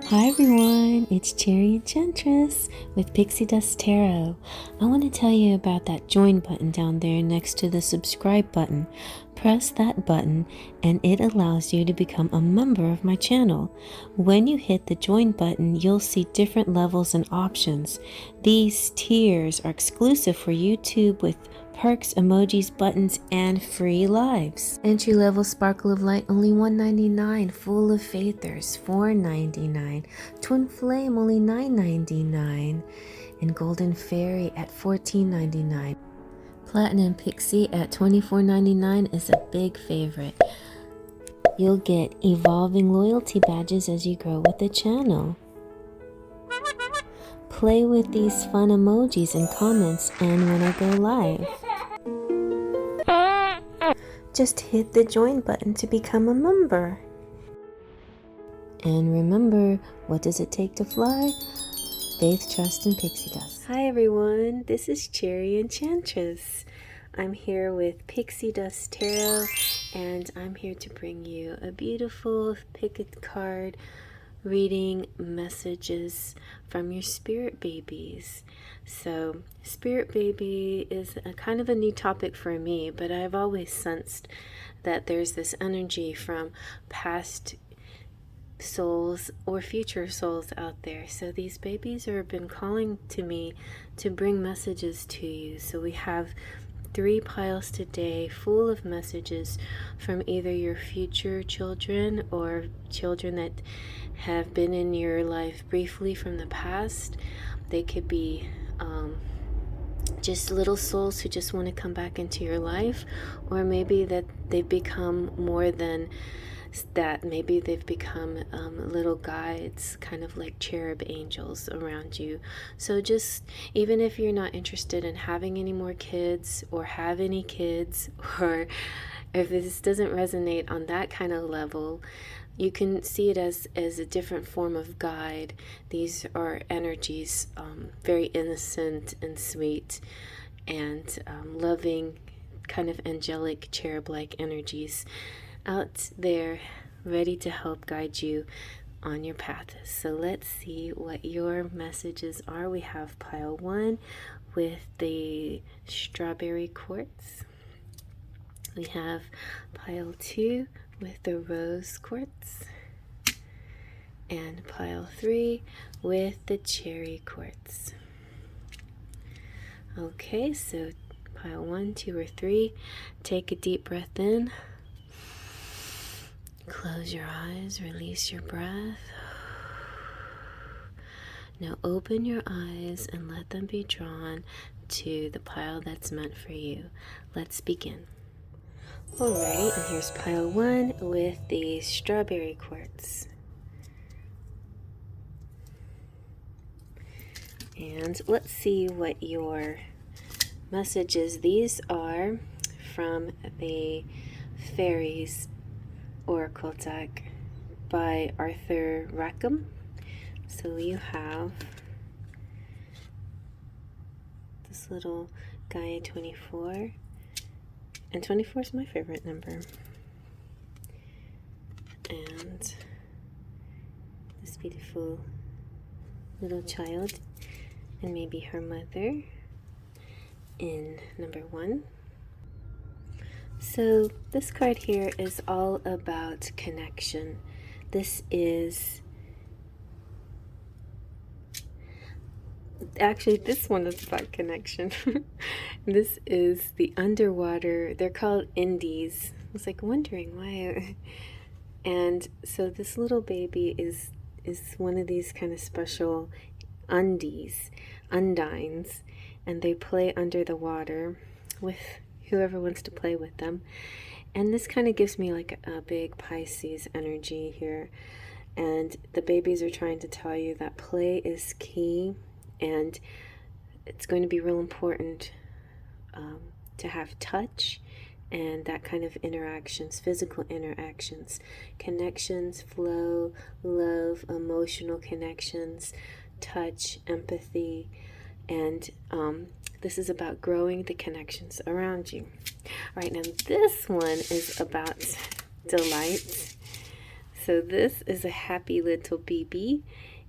Hi everyone, it's Cherry Enchantress with Pixie Tarot. I want to tell you about that join button down there next to the subscribe button. Press that button and it allows you to become a member of my channel. When you hit the join button, you'll see different levels and options. These tiers are exclusive for YouTube with perks, emojis, buttons, and free lives. Entry level Sparkle of Light only $1.99. Full of Faithers $4.99. Twin Flame only $9.99. And Golden Fairy at $14.99. Platinum Pixie at $24.99 is a big favorite. You'll get evolving loyalty badges as you grow with the channel. Play with these fun emojis and comments and when I go live. Just hit the join button to become a member. And remember, what does it take to fly? Faith, trust, and pixie dust. Hi everyone, this is Cherry Enchantress. I'm here with Pixie Dust Tarot, and I'm here to bring you a beautiful pick a card reading messages from your spirit babies. So spirit baby is a kind of a new topic for me, but I've always sensed that there's this energy from past souls or future souls out there. So these babies have been calling to me to bring messages to you. So we have 3 piles today full of messages from either your future children or children that have been in your life briefly from the past. They could be just little souls who just want to come back into your life, or maybe that they've become more than that. Maybe they've become little guides, kind of like cherub angels around you. So just, even if you're not interested in having any more kids or have any kids, or if this doesn't resonate on that kind of level, you can see it as a different form of guide. These are energies, very innocent and sweet and loving, kind of angelic, cherub-like energies out there ready to help guide you on your path. So let's see what your messages are. We have pile 1 with the strawberry quartz. We have pile 2 with the rose quartz, and pile 3 with the cherry quartz. Okay, so pile 1, 2, or 3, take a deep breath in. Close your eyes, release your breath. Now open your eyes and let them be drawn to the pile that's meant for you. Let's begin. Alright, and here's pile 1 with the strawberry quartz. And let's see what your messages. These are from the Fairies Oracle deck by Rackham. So you have this little Gaia 24, and 24 is my favorite number. And this beautiful little child and maybe her mother in number 1. So this card here is all about connection. This is actually, this one is about connection. This is the underwater, they're called indies. I was like wondering why. And so this little baby is one of these kind of special undines, and they play under the water with whoever wants to play with them. And this kind of gives me like a big Pisces energy here. And the babies are trying to tell you that play is key, and it's going to be real important to have touch and that kind of interactions, physical interactions, connections, flow, love, emotional connections, touch, empathy, and this is about growing the connections around you. All right, now this one is about delight. So this is a happy little baby,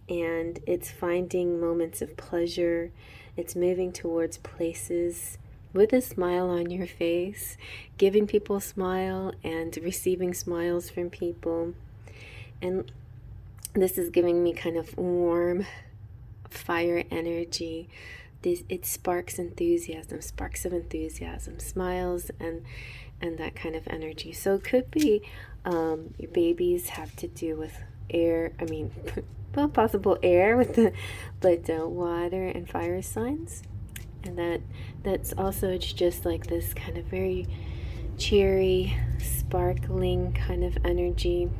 and it's finding moments of pleasure. It's moving towards places with a smile on your face, giving people a smile and receiving smiles from people. And this is giving me kind of warm fire energy. It sparks enthusiasm, sparks of enthusiasm, smiles, and that kind of energy. So it could be your babies have to do with air. I mean, well, possible air with but water and fire signs, and that's also just like this kind of very cheery, sparkling kind of energy,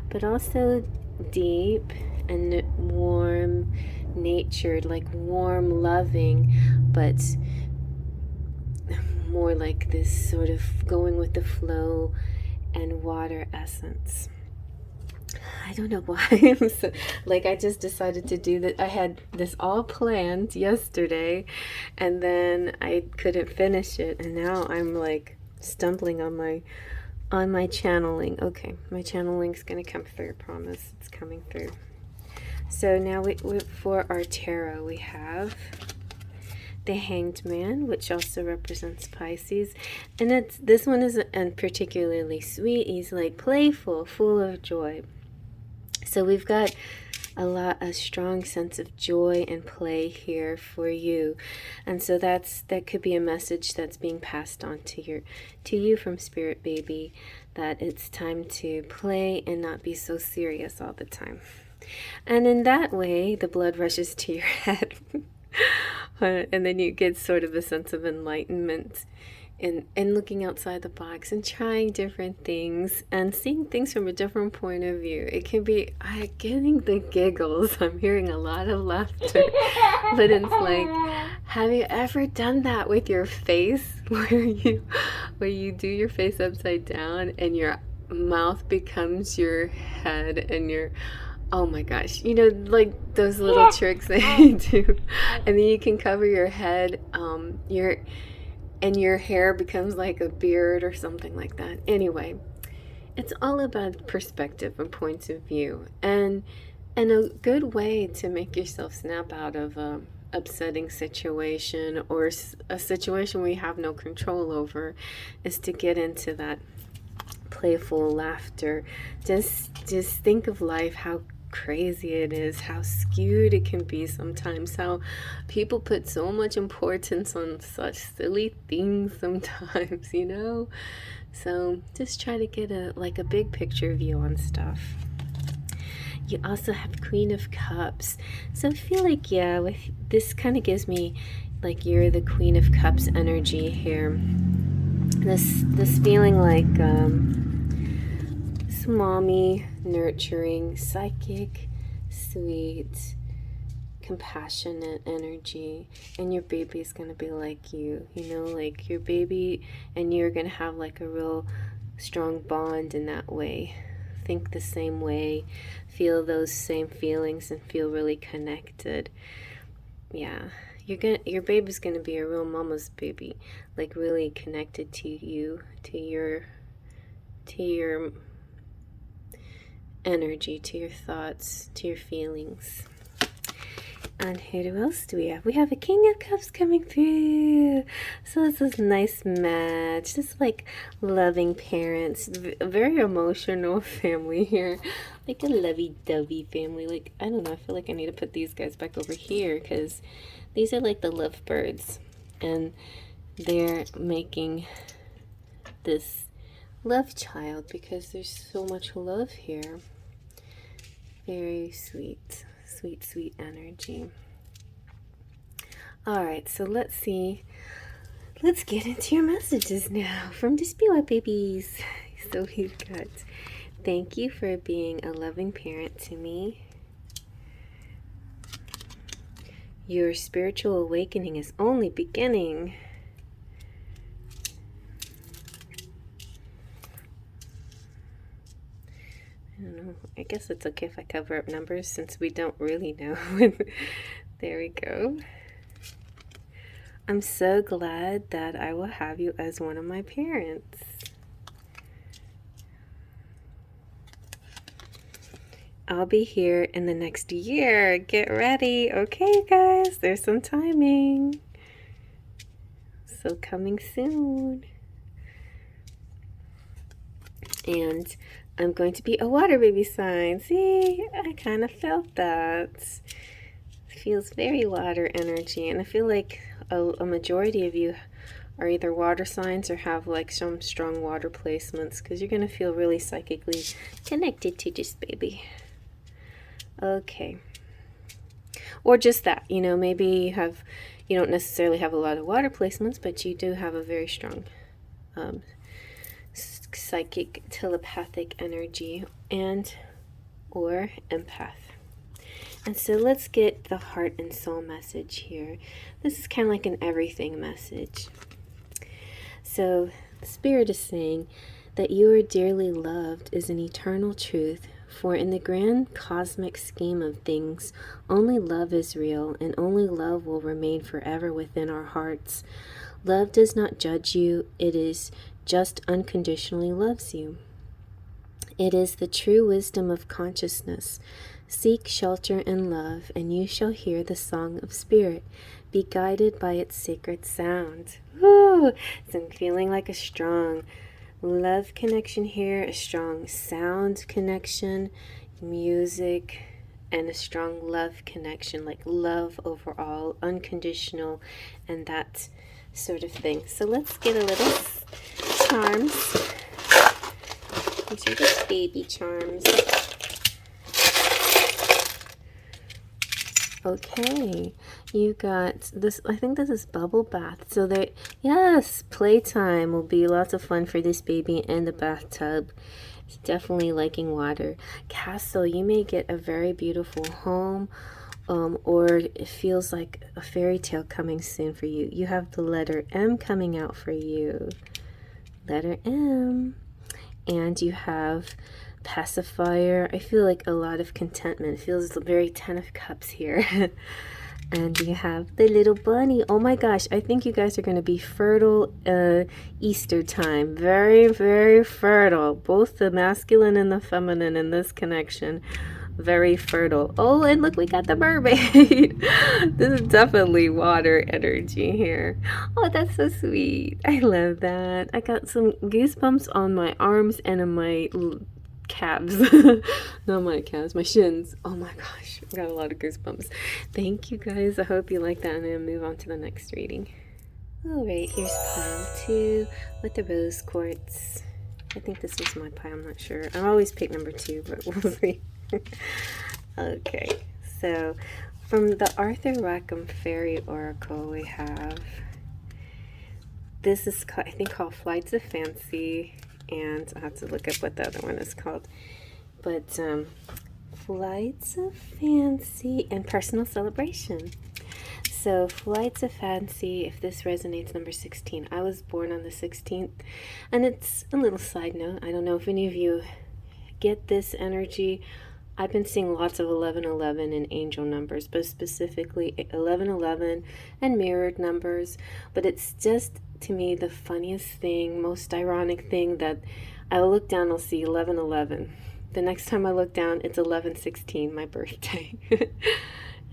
but also deep and warm natured, like warm, loving, but more like this sort of going with the flow and water essence. I don't know why I'm so, like, I just decided to do that. I had this all planned yesterday, and then I couldn't finish it, and now I'm like stumbling on my channeling. Okay, my channeling's gonna come through. Promise, it's coming through. So now for our tarot, we have the Hanged Man, which also represents Pisces, and this one is particularly sweet. He's like playful, full of joy. So we've got a strong sense of joy and play here for you, and so that could be a message that's being passed on to you from Spirit Baby, that it's time to play and not be so serious all the time. And in that way, the blood rushes to your head. And then you get sort of a sense of enlightenment and looking outside the box and trying different things and seeing things from a different point of view. It can be getting the giggles. I'm hearing a lot of laughter. But it's like, have you ever done that with your face, where you do your face upside down and your mouth becomes your head and your... Oh my gosh, like those little tricks that you do, and then you can cover your head, your hair becomes like a beard or something like that. Anyway, it's all about perspective and points of view, and a good way to make yourself snap out of a upsetting situation or a situation where you have no control over is to get into that playful laughter. Just think of life, how crazy it is, how skewed it can be sometimes, how people put so much importance on such silly things sometimes, so just try to get a big picture view on stuff. You also have Queen of Cups, so I feel like, yeah, with this kind of gives me like you're the Queen of Cups energy here. This feeling like mommy, nurturing, psychic, sweet, compassionate energy, and your baby's gonna be like you, like your baby and you're gonna have like a real strong bond in that way. Think the same way, feel those same feelings, and feel really connected. Yeah, your baby's gonna be a real mama's baby, like really connected to you, to your energy, to your thoughts, to your feelings. And who else do we have? We have a King of Cups coming through. So this is a nice match. Just like loving parents, a very emotional family here, like a lovey-dovey family. Like, I don't know, I feel like I need to put these guys back over here because these are like the lovebirds, and they're making this love child because there's so much love here. Very sweet, sweet, sweet energy. All right, so let's see. Let's get into your messages now from the Spirit Babies. So we've got, thank you for being a loving parent to me. Your spiritual awakening is only beginning. I don't know. I guess it's okay if I cover up numbers since we don't really know. There we go. I'm so glad that I will have you as one of my parents. I'll be here in the next year. Get ready. Okay, guys, there's some timing. So coming soon. And I'm going to be a water baby sign. See, I kind of felt that. It feels very water energy. And I feel like a majority of you are either water signs or have like some strong water placements, because you're going to feel really psychically connected to this baby. Okay. Or just that, you know, maybe you don't necessarily have a lot of water placements, but you do have a very strong psychic telepathic energy and or empath. And so let's get the heart and soul message here. This is kind of like an everything message. So the Spirit is saying that you are dearly loved is an eternal truth, for in the grand cosmic scheme of things, only love is real, and only love will remain forever within our hearts. Love does not judge you, it is just unconditionally loves you. It is the true wisdom of consciousness. Seek shelter in love, and you shall hear the song of spirit. Be guided by its sacred sound. Woo! So I'm feeling like a strong love connection here, a strong sound connection, music, and a strong love connection, like love overall, unconditional, and that sort of thing. So let's get a little charms. These are the baby charms. Okay, you got this. I think this is bubble bath. So there, yes, playtime will be lots of fun for this baby in the bathtub. It's definitely liking water. Castle, you may get a very beautiful home, or it feels like a fairy tale coming soon for you. You have the letter M coming out for you. Letter M. And you have pacifier. I feel like a lot of contentment. It feels very 10 of cups here. And you have the little bunny. Oh my gosh, I think you guys are going to be fertile Easter time. Very, very fertile. Both the masculine and the feminine in this connection. Very fertile. Oh, and look, we got the mermaid. This is definitely water energy here. Oh, that's so sweet. I love that. I got some goosebumps on my arms and on my calves. Not my calves, my shins. Oh my gosh, I got a lot of goosebumps. Thank you guys. I hope you like that. I'm going to move on to the next reading. All right, here's pile 2 with the rose quartz. I think this was my pile. I'm not sure. I always pick number 2, but we'll see. Okay, so from the Arthur Rackham Fairy Oracle, we have, this is I think called Flights of Fancy, and I have to look up what the other one is called, but Flights of Fancy and Personal Celebration. So Flights of Fancy, if this resonates, number 16. I was born on the 16th, and it's a little side note. I don't know if any of you get this energy. I've been seeing lots of 1111 and angel numbers, but specifically 1111 and mirrored numbers. But it's just, to me, the funniest thing, most ironic thing, that I'll look down, I'll see 1111. The next time I look down, it's 1116, my birthday.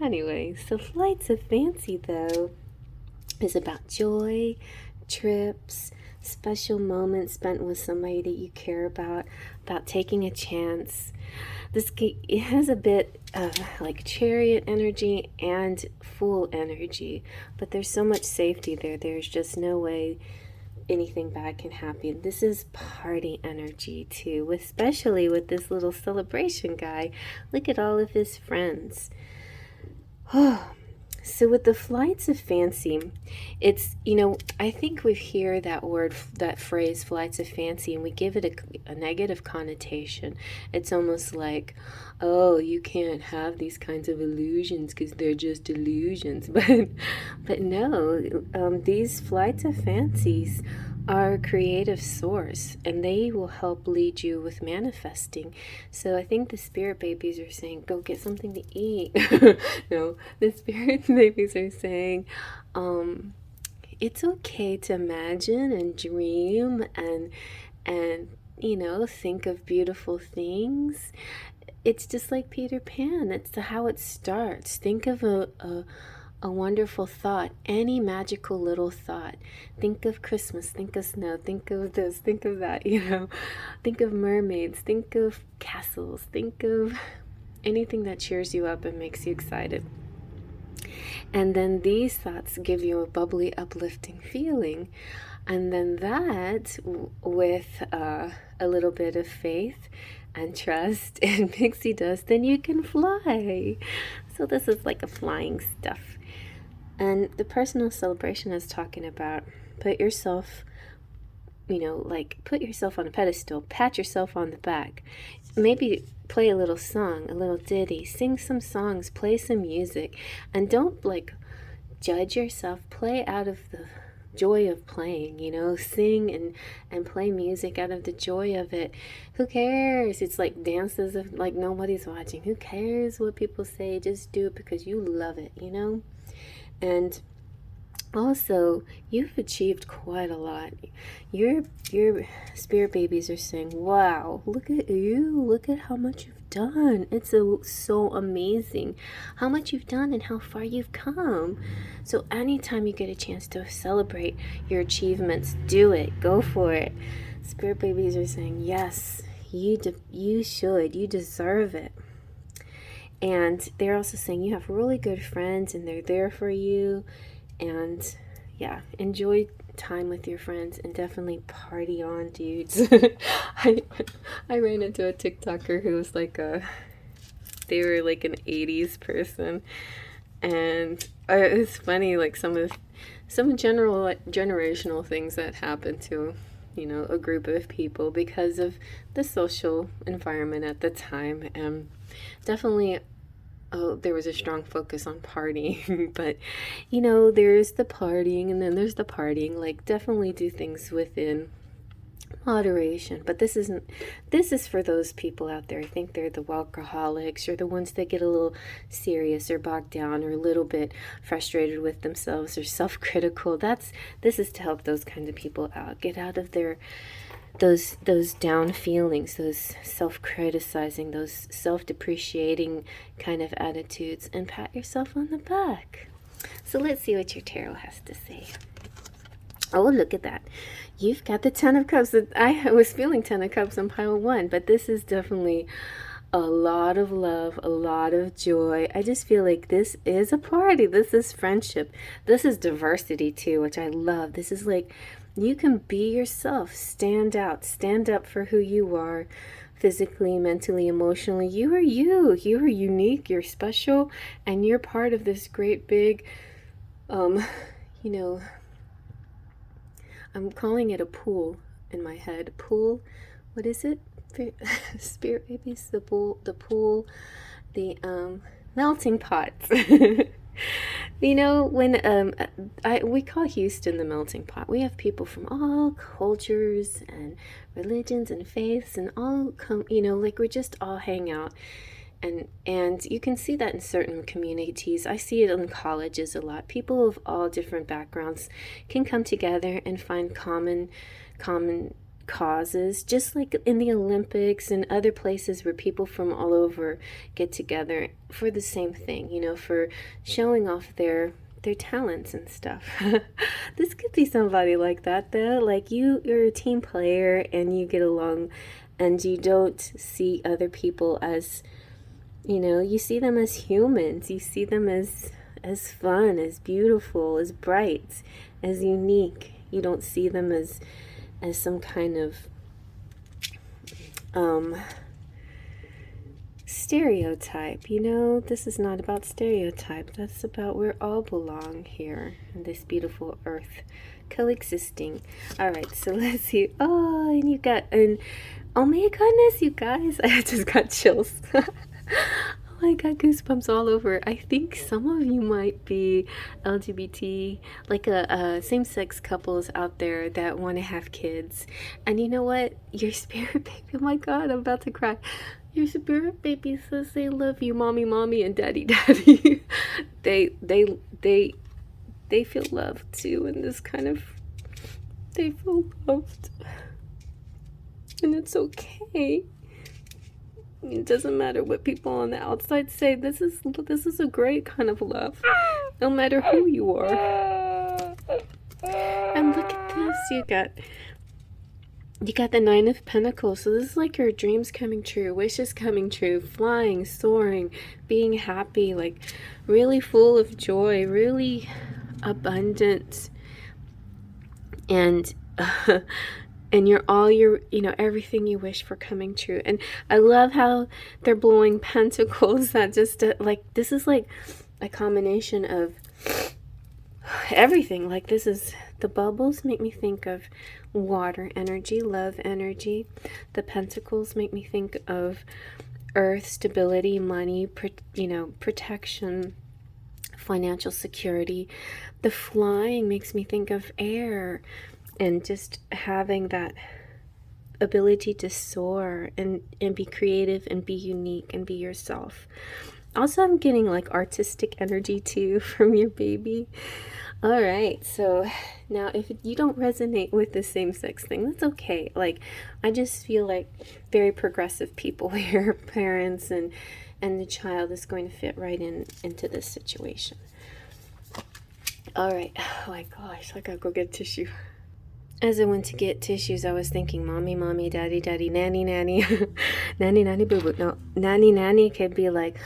Anyway, so Flights of Fancy, though, is about joy, trips, special moments spent with somebody that you care about taking a chance. It has a bit of like chariot energy and fool energy, but there's so much safety there. There's just no way anything bad can happen. This is party energy too, especially with this little celebration guy. Look at all of his friends. Oh, so with the Flights of Fancy, it's, you know, I think we hear that word, that phrase, Flights of Fancy, and we give it a negative connotation. It's almost like, oh, you can't have these kinds of illusions because they're just illusions. But no, these Flights of Fancies are a creative source, and they will help lead you with manifesting. So I think the spirit babies are saying, go get something to eat. No, the spirit babies are saying, it's okay to imagine and dream and you know, think of beautiful things. it's just like Peter Pan. It's how it starts. Think of a wonderful thought, any magical little thought. Think of Christmas, think of snow, think of this, think of that, think of mermaids, think of castles, think of anything that cheers you up and makes you excited. And then these thoughts give you a bubbly, uplifting feeling. And then that, with a little bit of faith and trust and pixie dust, then you can fly. So this is like a flying stuff. And the personal celebration is talking about put yourself, put yourself on a pedestal, pat yourself on the back, maybe play a little song, a little ditty, sing some songs, play some music, and don't judge yourself. Play out of the joy of playing, sing and play music out of the joy of it. Who cares? It's like dances of nobody's watching. Who cares what people say? Just do it because you love it, And also, you've achieved quite a lot. Your spirit babies are saying, wow, look at you. Look at how much you've done. It's so amazing how much you've done and how far you've come. So anytime you get a chance to celebrate your achievements, do it. Go for it. Spirit babies are saying, yes, you should. You deserve it. And they're also saying you have really good friends and they're there for you. And yeah, enjoy time with your friends and definitely party on, dudes. I ran into a TikToker who was they were like an 80s person. And it's funny, some generational things that happen to, a group of people because of the social environment at the time. Definitely, there was a strong focus on partying, but there's the partying and then there's the partying. Definitely do things within moderation. But this is for those people out there. I think they're the workaholics or the ones that get a little serious or bogged down or a little bit frustrated with themselves or self-critical. This is to help those kind of people out, get out of their those down feelings, those self-criticizing, those self-depreciating kind of attitudes, and pat yourself on the back. So let's see what your tarot has to say. Oh, look at that. You've got the 10 of Cups. I was feeling 10 of Cups on pile 1, but this is definitely a lot of love, a lot of joy. I just feel like this is a party. This is friendship. This is diversity too, which I love. This is you can be yourself, stand out, stand up for who you are, physically, mentally, emotionally. You are you. You are unique, you're special, and you're part of this great big, I'm calling it a pool in my head. Pool, what is it? Spirit babies, the pool, the melting pots. When we call Houston the melting pot. We have people from all cultures and religions and faiths and all come, we just all hang out. And you can see that in certain communities. I see it in colleges a lot. People of all different backgrounds can come together and find common causes, just like in the Olympics and other places where people from all over get together for the same thing, for showing off their talents and stuff. This could be somebody like that though, you're a team player and you get along and you don't see other people as, you see them as humans, you see them as fun, as beautiful, as bright, as unique. You don't see them as some kind of stereotype. This is not about stereotype. That's about we all belong here in this beautiful earth, coexisting. All right, so let's see. Oh, and oh my goodness, you guys, I just got chills. Oh, I got goosebumps all over. I think some of you might be LGBT, same-sex couples out there that want to have kids. And you know what? Your spirit baby, oh my God, I'm about to cry. Your spirit baby says they love you, mommy, and daddy. They feel loved too, and they feel loved. And it's okay. It doesn't matter what people on the outside say. This is a great kind of love, no matter who you are. And look at this, you got the Nine of Pentacles. So this is like your dreams coming true, wishes coming true, flying, soaring, being happy, like really full of joy, really abundant, and and everything you wish for coming true. And I love how they're blowing pentacles. That just like, this is like a combination of everything. Like, this is, the bubbles make me think of water energy, love energy. The pentacles make me think of earth, stability, money, protection, financial security. The flying makes me think of air, and just having that ability to soar and be creative and be unique and be yourself. Also, I'm getting like artistic energy too from your baby. All right, so now if you don't resonate with the same-sex thing, that's okay. Like, I just feel like very progressive people here, parents and the child is going to fit right into this situation. All right, oh my gosh, I gotta go get tissue. As I went to get tissues, I was thinking, mommy, mommy, daddy, daddy, nanny, nanny, nanny, nanny, boo, boo. No, nanny, nanny could be like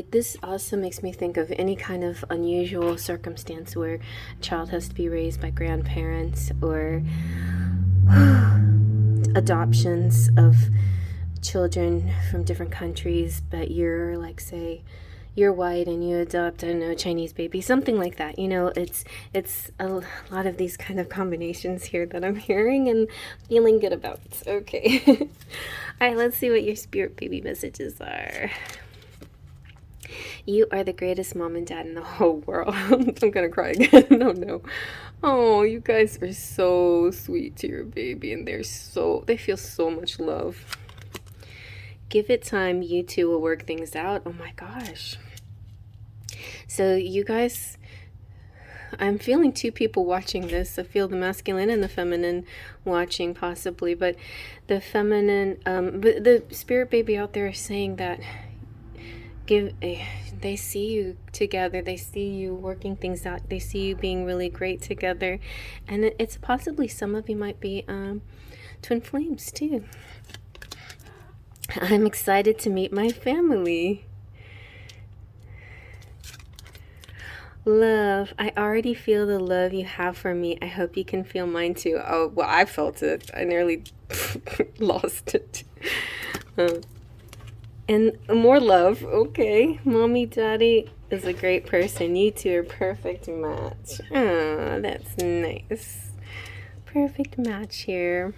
this. Also makes me think of any kind of unusual circumstance where a child has to be raised by grandparents, or adoptions of children from different countries, but you're like, say, you're white and you adopt, I don't know, a Chinese baby, something like that. You know, it's a lot of these kind of combinations here that I'm hearing and feeling good about. Okay. All right, let's see what your spirit baby messages are. You are the greatest mom and dad in the whole world. I'm gonna cry again. No. Oh, you guys are so sweet to your baby, and they feel so much love. Give it time, you two will work things out. Oh my gosh. So you guys, I'm feeling two people watching this. I feel the masculine and the feminine watching possibly, but the feminine, but the spirit baby out there is saying that they see you together, they see you working things out, they see you being really great together, and it's possibly some of you might be twin flames too. I'm excited to meet my family. Love, I already feel the love you have for me. I hope you can feel mine too. Oh, well, I felt it. I nearly lost it. And more love. Okay. Mommy, daddy is a great person. You two are perfect match. Oh, that's nice. Perfect match here.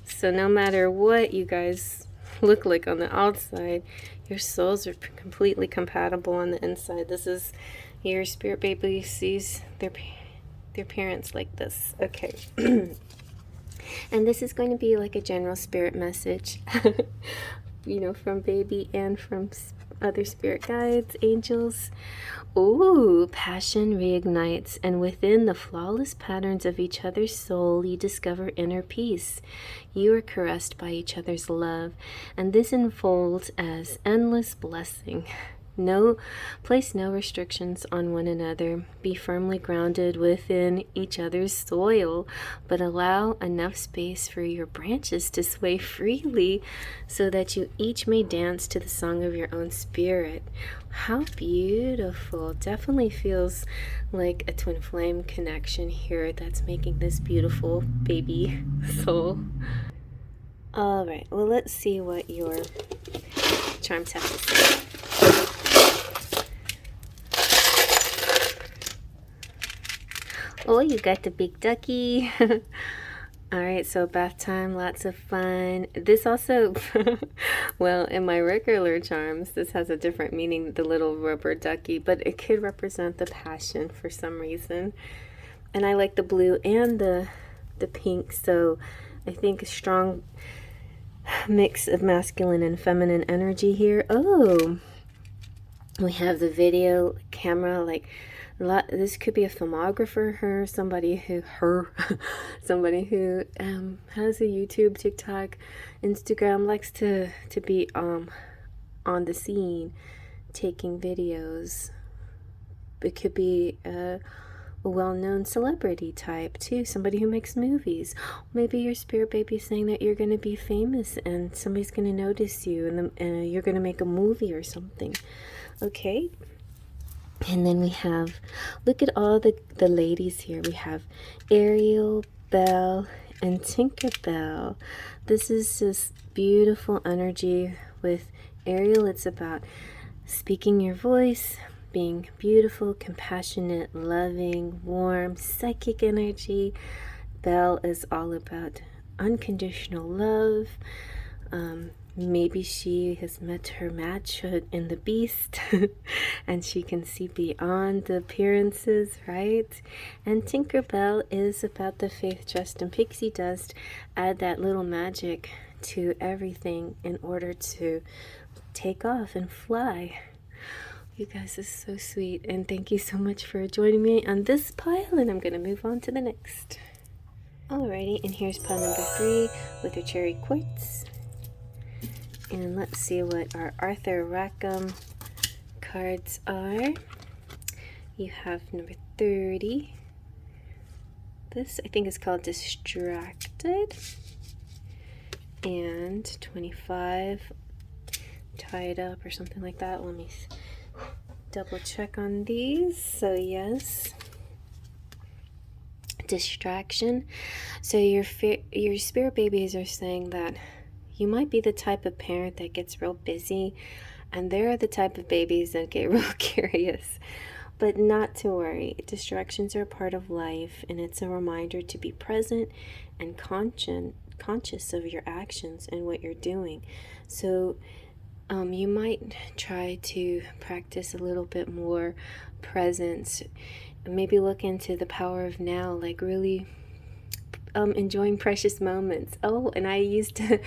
So no matter what you guys look like on the outside, your souls are completely compatible on the inside. This is your spirit baby sees their parents like this. Okay. And this is going to be like a general spirit message, you know, from baby and from other spirit guides, angels. Ooh, passion reignites, and within the flawless patterns of each other's soul, you discover inner peace. You are caressed by each other's love, and this unfolds as endless blessing. Place no restrictions on one another. Be firmly grounded within each other's soil, but allow enough space for your branches to sway freely so that you each may dance to the song of your own spirit. How beautiful. Definitely feels like a twin flame connection here that's making this beautiful baby soul. All right, well, let's see what your charms have to say. Oh, you got the big ducky. All right, so bath time, lots of fun. This also, well, in my regular charms, this has a different meaning, the little rubber ducky, but it could represent the passion for some reason. And I like the blue and the pink, so I think a strong mix of masculine and feminine energy here. Oh, we have the video camera, like This could be a filmographer, somebody who somebody who has a YouTube, TikTok, Instagram, likes to be on the scene taking videos. It could be a well-known celebrity type too, somebody who makes movies. Maybe your spirit baby is saying that you're going to be famous and somebody's going to notice you, and you're going to make a movie or something. Okay. And then we have, look at all the ladies here. We have Ariel, Belle, and Tinkerbell. This is just beautiful energy. With Ariel, it's about speaking your voice, being beautiful, compassionate, loving, warm, psychic energy. Belle is all about unconditional love. Maybe she has met her match in the beast and she can see beyond the appearances, right? And Tinkerbell is about the faith, trust, and pixie dust. Add that little magic to everything in order to take off and fly. You guys are so sweet, and thank you so much for joining me on this pile, and I'm going to move on to the next. Alrighty, and here's pile number 3 with your cherry quartz. And let's see what our Arthur Rackham cards are. You have number 30. This, I think, is called Distracted. And 25, Tied Up or something like that. Let me double check on these. So yes, Distraction. So your spirit babies are saying that you might be the type of parent that gets real busy, and they're the type of babies that get real curious. But not to worry. Distractions are a part of life, and it's a reminder to be present and conscious of your actions and what you're doing. So you might try to practice a little bit more presence. Maybe look into the power of now, like really enjoying precious moments. Oh, and I used to,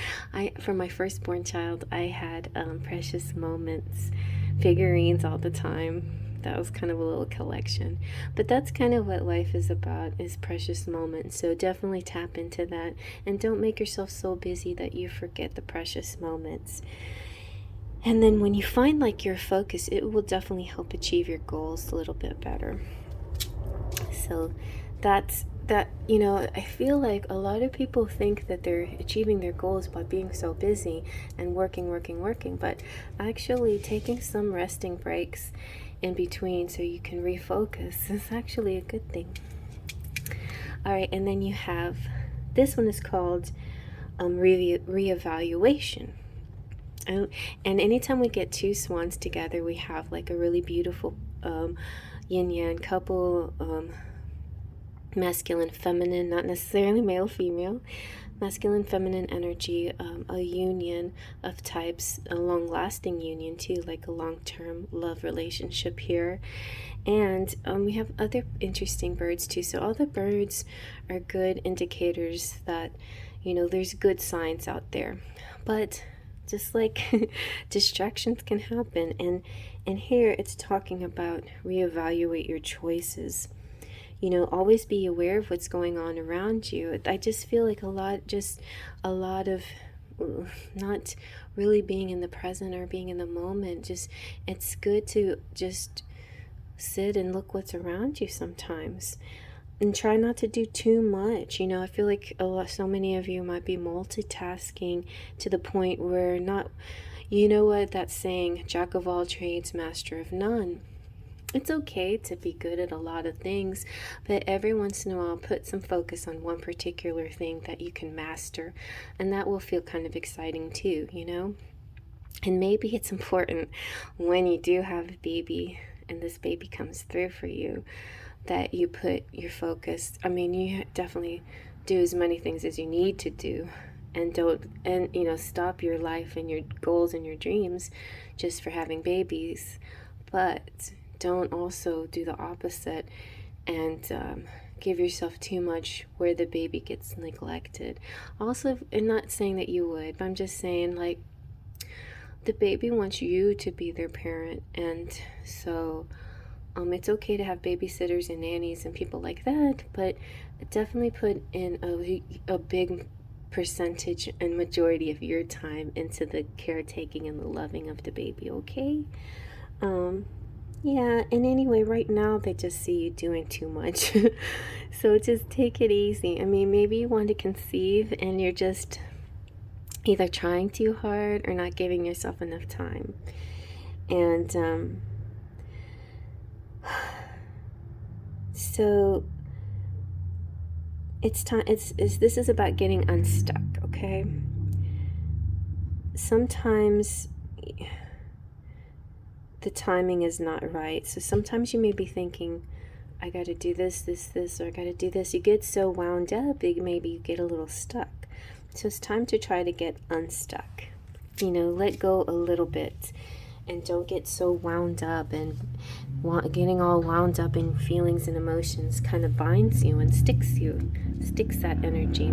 for my firstborn child, I had precious moments figurines all the time. That was kind of a little collection. But that's kind of what life is about, is precious moments. So definitely tap into that, and don't make yourself so busy that you forget the precious moments. And then when you find like your focus, it will definitely help achieve your goals a little bit better. So that's that. You know, I feel like a lot of people think that they're achieving their goals by being so busy and working, but actually taking some resting breaks in between so you can refocus is actually a good thing. All right, and then you have, this one is called reevaluation. And anytime we get two swans together, we have like a really beautiful yin-yang couple, masculine, feminine, not necessarily male, female, masculine, feminine energy, a union of types, a long-lasting union too, like a long-term love relationship here. And we have other interesting birds too. So all the birds are good indicators that, you know, there's good signs out there. But just like distractions can happen, and here it's talking about reevaluate your choices. You know, always be aware of what's going on around you. I just feel like a lot of not really being in the present or being in the moment. Just, it's good to just sit and look what's around you sometimes, and try not to do too much. You know, I feel like so many of you might be multitasking to the point where not, you know what, that saying, jack of all trades, master of none. It's okay to be good at a lot of things, but every once in a while put some focus on one particular thing that you can master, and that will feel kind of exciting too, you know. And maybe it's important when you do have a baby and this baby comes through for you, that you put your focus, I mean, you definitely do as many things as you need to do, and you know, stop your life and your goals and your dreams just for having babies. But don't also do the opposite and give yourself too much where the baby gets neglected. Also, I'm not saying that you would, but I'm just saying, like, the baby wants you to be their parent, and so It's okay to have babysitters and nannies and people like that, but definitely put in a big percentage and majority of your time into the caretaking and the loving of the baby, okay? Yeah, and anyway, right now they just see you doing too much. So just take it easy. I mean, maybe you want to conceive and you're just either trying too hard or not giving yourself enough time. And so it's time. This is about getting unstuck, okay? Sometimes the timing is not right. So sometimes you may be thinking, I got to do this, or I got to do this. You get so wound up, maybe you get a little stuck. So it's time to try to get unstuck. Let go a little bit, and don't get so wound up, and getting all wound up in feelings and emotions kind of binds you and sticks that energy.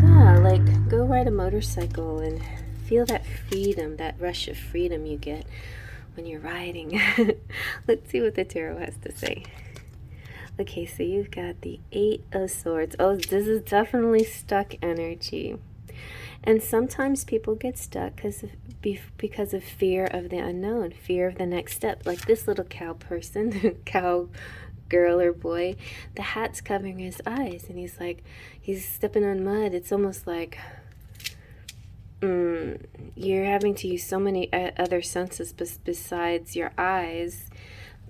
Yeah, like go ride a motorcycle and feel that freedom, that rush of freedom you get when you're riding. Let's see what the tarot has to say. Okay, so you've got the 8 of Swords. Oh, this is definitely stuck energy. And sometimes people get stuck because of fear of the unknown, fear of the next step. Like this little cow person, cow girl or boy, the hat's covering his eyes, and he's stepping on mud. It's almost like you're having to use so many other senses besides your eyes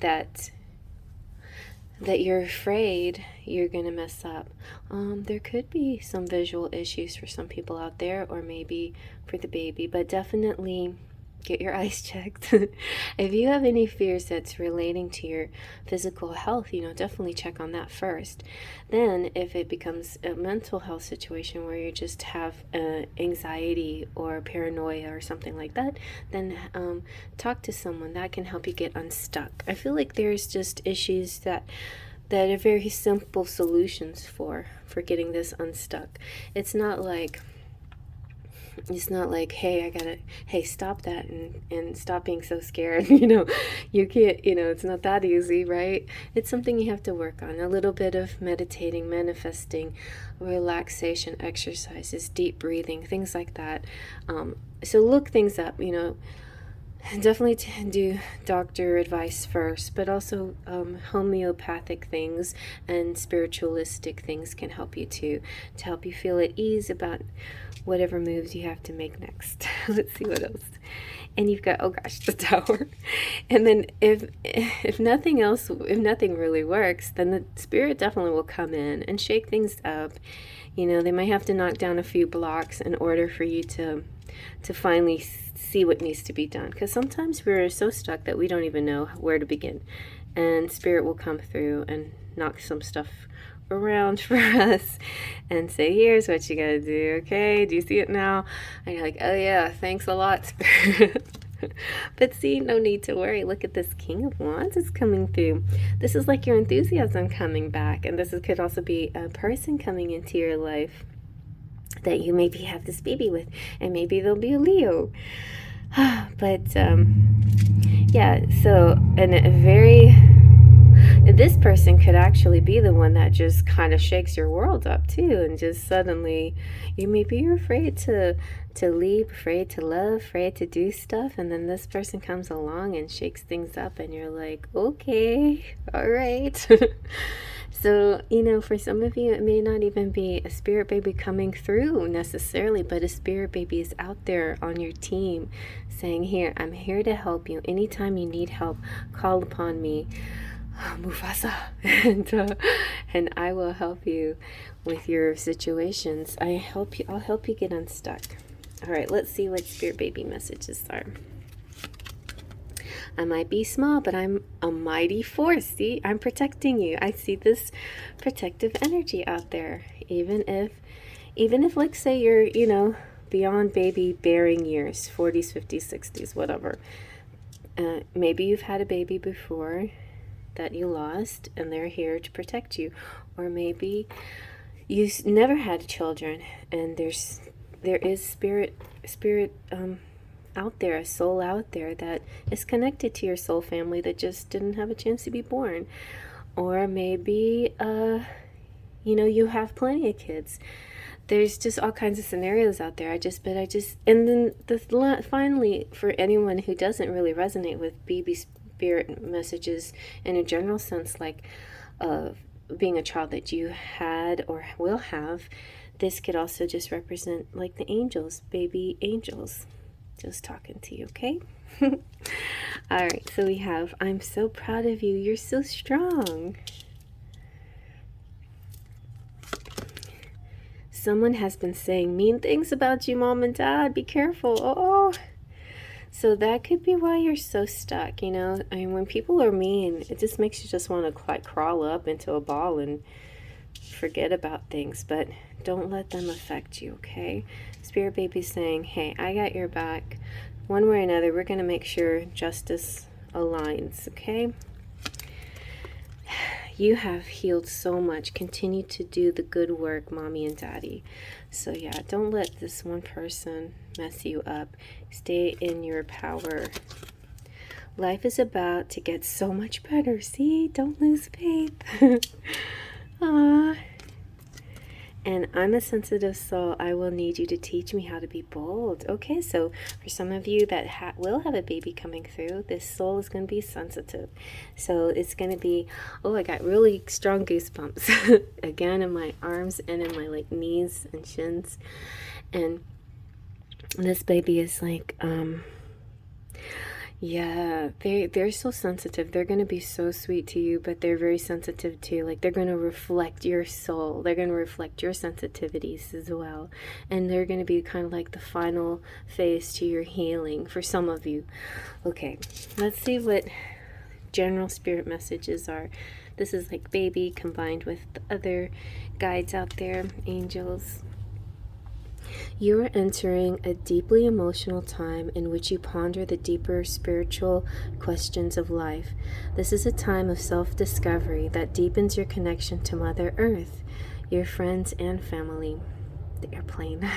that you're afraid you're gonna mess up. There could be some visual issues for some people out there, or maybe for the baby, but definitely get your eyes checked. If you have any fears that's relating to your physical health, definitely check on that first. Then if it becomes a mental health situation where you just have anxiety or paranoia or something like that, then talk to someone that can help you get unstuck. I feel like there's just issues that are very simple solutions for getting this unstuck. It's not like, hey, stop that and stop being so scared. You can't, it's not that easy, right? It's something you have to work on. A little bit of meditating, manifesting, relaxation exercises, deep breathing, things like that. So look things up, definitely do doctor advice first, but also homeopathic things and spiritualistic things can help you too, to help you feel at ease about whatever moves you have to make next. Let's see what else. And you've got, oh gosh, the Tower. And then if nothing else, if nothing really works, then the spirit definitely will come in and shake things up. They might have to knock down a few blocks in order for you to finally see what needs to be done, because sometimes we're so stuck that we don't even know where to begin, and spirit will come through and knock some stuff around for us and say, here's what you gotta do. Okay, do you see it now? And you're like, oh yeah, thanks a lot, spirit. But see, no need to worry. Look at this King of Wands is coming through. This is like your enthusiasm coming back, and could also be a person coming into your life that you maybe have this baby with, and maybe they'll be a Leo. But yeah, so this person could actually be the one that just kind of shakes your world up too, and just suddenly you're afraid to leave, afraid to love, afraid to do stuff, and then this person comes along and shakes things up, and you're like, okay, all right. So, for some of you, it may not even be a spirit baby coming through necessarily, but a spirit baby is out there on your team saying, here, I'm here to help you. Anytime you need help, call upon me, Mufasa, and I will help you with your situations. I'll help you get unstuck. All right, let's see what spirit baby messages are. I might be small, but I'm a mighty force. See, I'm protecting you. I see this protective energy out there. Even if like say you're, beyond baby bearing years, 40s, 50s, 60s, whatever. Maybe you've had a baby before that you lost, and they're here to protect you. Or maybe you never had children, and there is spirit out there, a soul out there that is connected to your soul family that just didn't have a chance to be born. Or maybe, you have plenty of kids. There's just all kinds of scenarios out there. And then finally, for anyone who doesn't really resonate with baby spirit messages in a general sense, like being a child that you had or will have, this could also just represent like the angels, baby angels. Just talking to you, okay? All right, so we have, I'm so proud of you. You're so strong. Someone has been saying mean things about you, Mom and Dad. Be careful. Oh. So that could be why you're so stuck, I mean, when people are mean, it just makes you just want to like crawl up into a ball and forget about things, but don't let them affect you, okay? Spirit baby's saying, hey, I got your back. One way or another, we're going to make sure justice aligns, okay? You have healed so much. Continue to do the good work, Mommy and Daddy. So yeah, don't let this one person mess you up. Stay in your power. Life is about to get so much better. See? Don't lose faith. Aww. And I'm a sensitive soul. I will need you to teach me how to be bold. Okay, so for some of you that will have a baby coming through, this soul is going to be sensitive. So it's going to be, oh, I got really strong goosebumps again in my arms and in my like knees and shins. And this baby is like, yeah, they're so sensitive. They're going to be so sweet to you, but they're very sensitive too. Like they're going to reflect your soul. They're going to reflect your sensitivities as well. And they're going to be kind of like the final phase to your healing for some of you. Okay, let's see what general spirit messages are. This is like baby combined with the other guides out there, angels. You are entering a deeply emotional time in which you ponder the deeper spiritual questions of life. This is a time of self-discovery that deepens your connection to Mother Earth, your friends and family. The airplane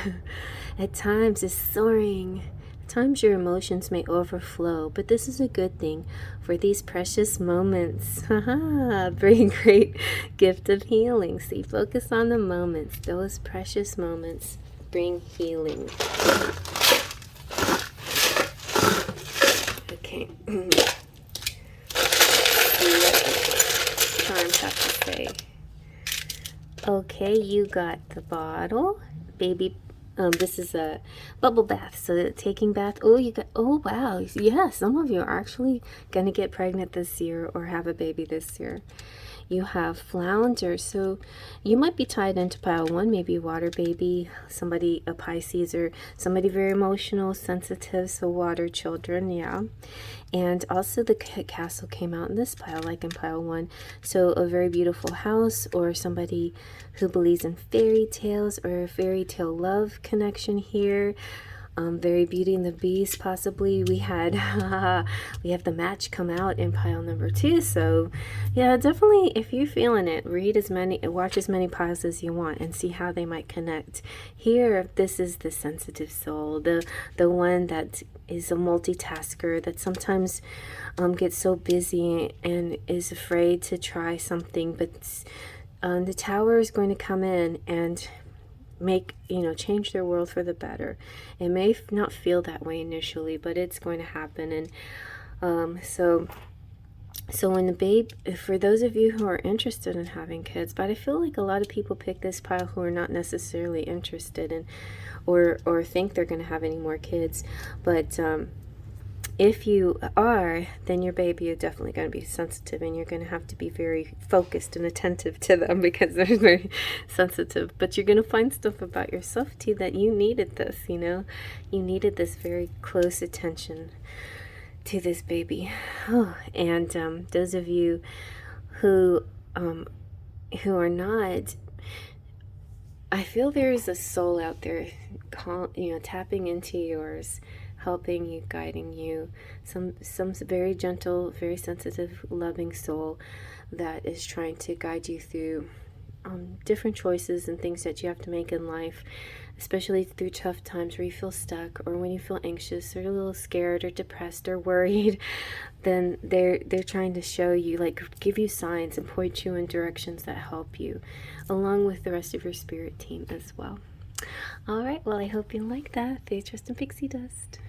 at times is soaring. At times your emotions may overflow, but this is a good thing, for these precious moments bring great gift of healing. See, focus on the moments, those precious moments bring healing. Okay. Charms have to say. Okay, you got the bottle. Baby, this is a bubble bath. So taking bath. Oh, you got, oh wow. Yeah, some of you are actually going to get pregnant this year or have a baby this year. You have flounder, so you might be tied into pile one, maybe water baby, somebody, a Pisces, or somebody very emotional, sensitive, so water children, yeah. And also the castle came out in this pile, like in pile one. So a very beautiful house, or somebody who believes in fairy tales, or a fairy tale love connection here. Very Beauty and the Beast, possibly. We had we have the match come out in pile number 2. So yeah, definitely, if you're feeling it, watch as many piles as you want and see how they might connect. Here, this is the sensitive soul, the one that is a multitasker, that sometimes gets so busy and is afraid to try something, but the Tower is going to come in and change their world for the better. It may not feel that way initially, but it's going to happen. And so when the babe, for those of you who are interested in having kids, but I feel like a lot of people pick this pile who are not necessarily interested in or think they're going to have any more kids, but if you are, then your baby is definitely going to be sensitive, and you're going to have to be very focused and attentive to them because they're very sensitive. But you're going to find stuff about yourself too that you needed this, you needed this very close attention to this baby. Oh, and those of you who are not, I feel there is a soul out there, tapping into yours, helping you, guiding you, some very gentle, very sensitive, loving soul that is trying to guide you through different choices and things that you have to make in life. especially through tough times where you feel stuck, or when you feel anxious or a little scared or depressed or worried, then they're trying to show you, like, give you signs and point you in directions that help you, along with the rest of your spirit team as well. All right, well, I hope you like that. Faith, trust, and pixie dust.